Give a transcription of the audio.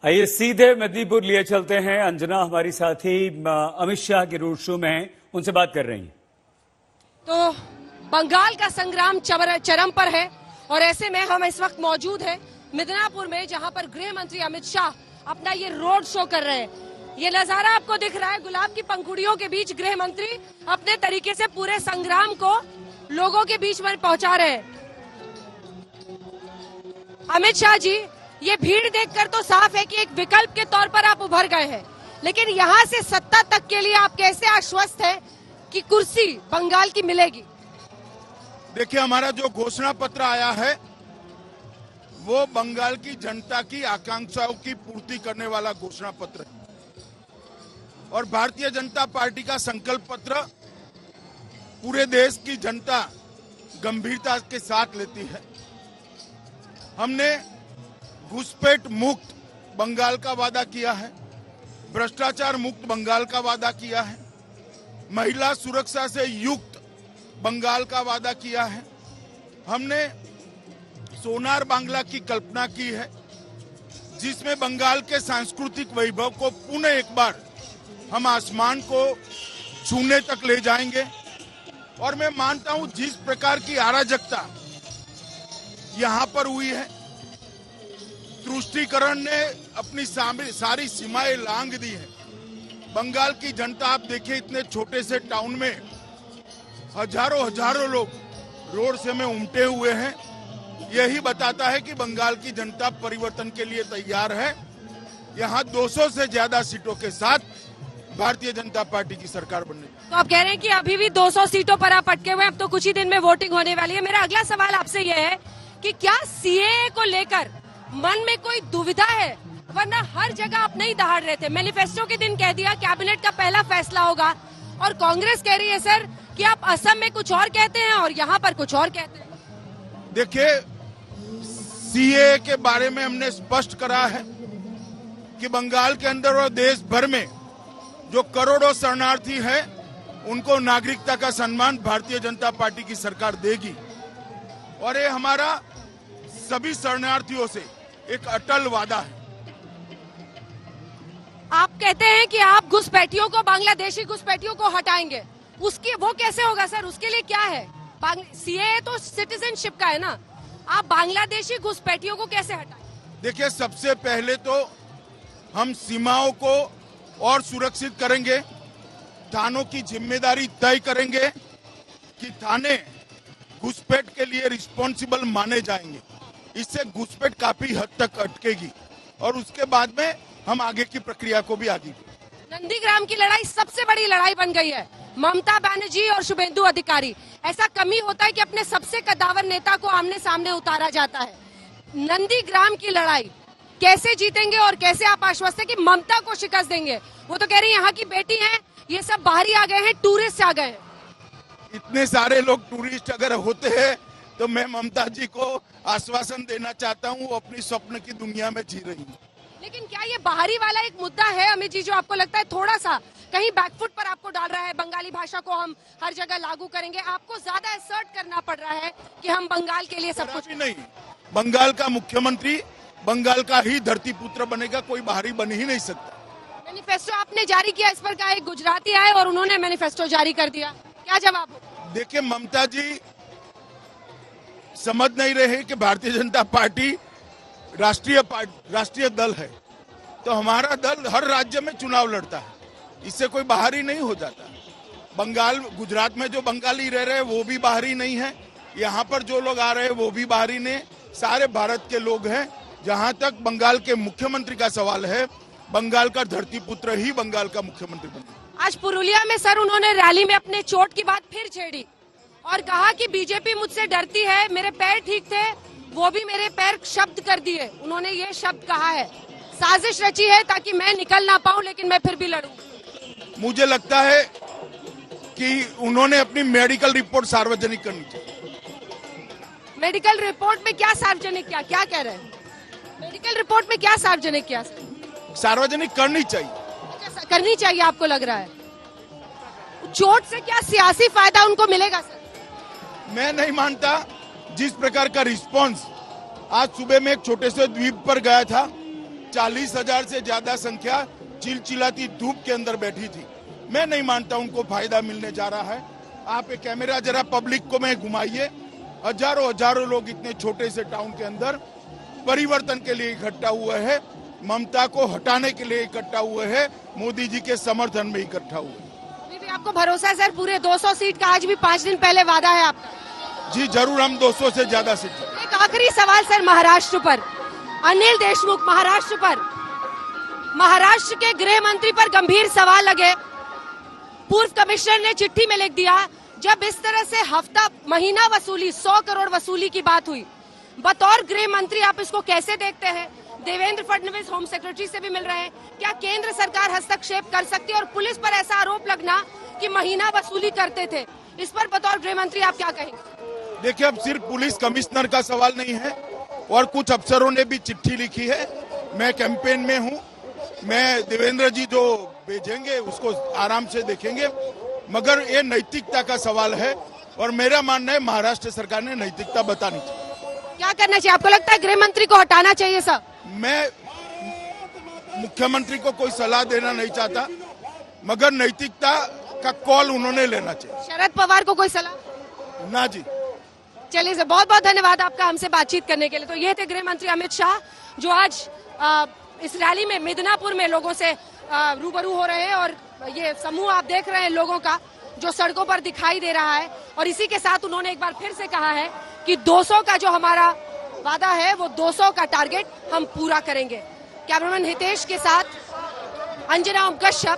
आइए सीधे मेदिनीपुर लिए चलते हैं। अंजना हमारी साथी अमित शाह के रोड शो में हैं, उनसे बात कर रही हैं। तो बंगाल का संग्राम चरम पर है और ऐसे में हम इस वक्त मौजूद हैं मिदनापुर में, जहां पर गृह मंत्री अमित शाह अपना ये रोड शो कर रहे हैं। ये नजारा आपको दिख रहा है, गुलाब की पंखुड़ियों के बीच गृह मंत्री अपने तरीके से पूरे संग्राम को लोगों के बीच में पहुंचा रहे हैं। अमित शाह जी, ये भीड़ देखकर तो साफ है कि एक विकल्प के तौर पर आप उभर गए हैं, लेकिन यहाँ से सत्ता तक के लिए आप कैसे आश्वस्त हैं कि कुर्सी बंगाल की मिलेगी? देखिए, हमारा जो घोषणा पत्र आया है वो बंगाल की जनता की आकांक्षाओं की पूर्ति करने वाला घोषणा पत्र है और भारतीय जनता पार्टी का संकल्प पत्र पूरे देश की जनता गंभीरता के साथ लेती है। हमने घुसपैठ मुक्त बंगाल का वादा किया है, भ्रष्टाचार मुक्त बंगाल का वादा किया है, महिला सुरक्षा से युक्त बंगाल का वादा किया है। हमने सोनार बांग्ला की कल्पना की है, जिसमें बंगाल के सांस्कृतिक वैभव को पुनः एक बार हम आसमान को छूने तक ले जाएंगे। और मैं मानता हूं जिस प्रकार की अराजकता यहां पर हुई है, तुष्टीकरण ने अपनी सारी सीमाएं लांघ दी है। बंगाल की जनता, आप देखिए, इतने छोटे से टाउन में हजारों लोग रोड से में उमटे हुए हैं। यही बताता है कि बंगाल की जनता परिवर्तन के लिए तैयार है। यहाँ 200 से ज्यादा सीटों के साथ भारतीय जनता पार्टी की सरकार बनने। तो आप कह रहे हैं कि अभी भी 200 सीटों पर आप अटके हुए हैं, अब तो कुछ ही दिन में वोटिंग होने वाली है। मेरा अगला सवाल आपसे यह है कि क्या सीएए को लेकर मन में कोई दुविधा है? वरना हर जगह आप नहीं दहाड़ रहे थे, मैनिफेस्टो के दिन कह दिया कैबिनेट का पहला फैसला होगा, और कांग्रेस कह रही है सर कि आप असम में कुछ और कहते हैं और यहाँ पर कुछ और कहते हैं। देखिए, सीएए के बारे में हमने स्पष्ट करा है कि बंगाल के अंदर और देश भर में जो करोड़ों शरणार्थी हैं, उनको नागरिकता का सम्मान भारतीय जनता पार्टी की सरकार देगी। और ये हमारा सभी शरणार्थियों से एक अटल वादा है। आप कहते हैं कि आप घुसपैठियों को, बांग्लादेशी घुसपैठियों को हटाएंगे, उसकी वो कैसे होगा सर? उसके लिए क्या है? सीएए तो सिटीजनशिप का है ना, आप बांग्लादेशी घुसपैठियों को कैसे हटाएंगे? देखिए, सबसे पहले तो हम सीमाओं को और सुरक्षित करेंगे, थानों की जिम्मेदारी तय करेंगे कि थाने घुसपैठ के लिए रिस्पॉन्सिबल माने जाएंगे। इससे घुसपैठ काफी हद तक अटकेगी और उसके बाद में हम आगे की प्रक्रिया को भी आगे। नंदीग्राम की लड़ाई सबसे बड़ी लड़ाई बन गई है, ममता बनर्जी और शुभेंदु अधिकारी। ऐसा कमी होता है कि अपने सबसे कद्दावर नेता को आमने सामने उतारा जाता है। नंदीग्राम की लड़ाई कैसे जीतेंगे और कैसे आप आश्वस्त है कि ममता को शिकस्त देंगे? वो तो कह रही है यहाँ की बेटी है, ये सब बाहरी आ गए हैं, टूरिस्ट आ गए हैं। इतने सारे लोग टूरिस्ट अगर होते हैं तो मैं ममता जी को आश्वासन देना चाहता हूँ, वो अपनी स्वप्न की दुनिया में जी रही है। लेकिन क्या ये बाहरी वाला एक मुद्दा है अमित जी, जो आपको लगता है थोड़ा सा कहीं बैकफुट पर आपको डाल रहा है? बंगाली भाषा को हम हर जगह लागू करेंगे, आपको ज्यादा असर्ट करना पड़ रहा है कि हम बंगाल के लिए सब कुछ नहीं। बंगाल का मुख्यमंत्री बंगाल का ही धरती पुत्र बनेगा, कोई बाहरी बन ही नहीं सकता। मैनिफेस्टो आपने जारी किया, इस पर क्या एक गुजराती आए और उन्होंने मैनिफेस्टो जारी कर दिया, क्या जवाब हो? देखिए, ममता जी समझ नहीं रहे कि भारतीय जनता पार्टी राष्ट्रीय दल है, तो हमारा दल हर राज्य में चुनाव लड़ता है, इससे कोई बाहरी नहीं हो जाता। बंगाल, गुजरात में जो बंगाली रह रहे हैं वो भी बाहरी नहीं है, यहाँ पर जो लोग आ रहे हैं वो भी बाहरी नहीं, सारे भारत के लोग हैं। जहाँ तक बंगाल के मुख्यमंत्री का सवाल है, बंगाल का धरती पुत्र ही बंगाल का मुख्यमंत्री बने। आज पुरुलिया में सर उन्होंने रैली में अपने चोट की बात फिर छेड़ी और कहा कि बीजेपी मुझसे डरती है, मेरे पैर ठीक थे, वो भी मेरे पैर शब्द कर दिए। उन्होंने ये शब्द कहा है, साजिश रची है ताकि मैं निकल ना पाऊं, लेकिन मैं फिर भी लड़ूं। मुझे लगता है कि उन्होंने अपनी मेडिकल रिपोर्ट सार्वजनिक करनी चाहिए। मेडिकल रिपोर्ट में क्या सार्वजनिक किया? क्या कह रहे हैं? मेडिकल रिपोर्ट में क्या सार्वजनिक किया? सार्वजनिक करनी चाहिए। करनी चाहिए आपको लग रहा है? चोट से क्या सियासी फायदा उनको मिलेगा सर? मैं नहीं मानता। जिस प्रकार का रिस्पांस आज सुबह में एक छोटे से द्वीप पर गया था, 40,000 से ज्यादा संख्या चिलचिलाती धूप के अंदर बैठी थी। मैं नहीं मानता उनको फायदा मिलने जा रहा है। आप एक कैमरा जरा पब्लिक को में घुमाइए, हजारों लोग इतने छोटे से टाउन के अंदर परिवर्तन के लिए इकट्ठा हुए हैं, ममता को हटाने के लिए इकट्ठा हुए हैं, मोदी जी के समर्थन में इकट्ठा हुए। अभी भी आपको भरोसा है सर, पूरे 200 सीट का आज भी 5 दिन पहले वादा है आपका? जी जरूर, हम 200 से ज्यादा सीट। एक आखिरी सवाल सर, महाराष्ट्र पर अनिल देशमुख, महाराष्ट्र के गृह मंत्री पर गंभीर सवाल लगे। पूर्व कमिश्नर ने चिट्ठी में लिख दिया, जब इस तरह से हफ्ता महीना वसूली 100 करोड़ वसूली की बात हुई, बतौर गृह मंत्री आप इसको कैसे देखते हैं? देवेंद्र फडणवीस होम सेक्रेटरी से भी मिल रहे हैं, क्या केंद्र सरकार हस्तक्षेप कर सकती है? और पुलिस पर ऐसा आरोप लगना कि महीना वसूली करते थे, इस पर बतौर गृह मंत्री आप क्या कहेंगे? देखिए, अब सिर्फ पुलिस कमिश्नर का सवाल नहीं है, और कुछ अफसरों ने भी चिट्ठी लिखी है। मैं कैंपेन में हूं, मैं देवेंद्र जी जो भेजेंगे उसको आराम से देखेंगे, मगर ये नैतिकता का सवाल है और मेरा मानना है महाराष्ट्र सरकार ने नैतिकता बतानी चाहिए। क्या करना चाहिए आपको लगता है? गृह मंत्री को हटाना चाहिए सर? मैं मुख्यमंत्री को कोई सलाह देना नहीं चाहता, मगर नैतिकता का कॉल उन्होंने लेना चाहिए। शरद पवार को कोई सलाह? ना जी। चलिए सर, बहुत बहुत धन्यवाद आपका हमसे बातचीत करने के लिए। तो ये थे गृह मंत्री अमित शाह, जो आज इस रैली में मिदनापुर में लोगों से रूबरू हो रहे हैं। और ये समूह आप देख रहे हैं लोगों का, जो सड़कों पर दिखाई दे रहा है। और इसी के साथ उन्होंने एक बार फिर से कहा है कि 200 का जो हमारा वादा है, वो 200 का टारगेट हम पूरा करेंगे। कैमरामैन हितेश के साथ अंजना कश्यप।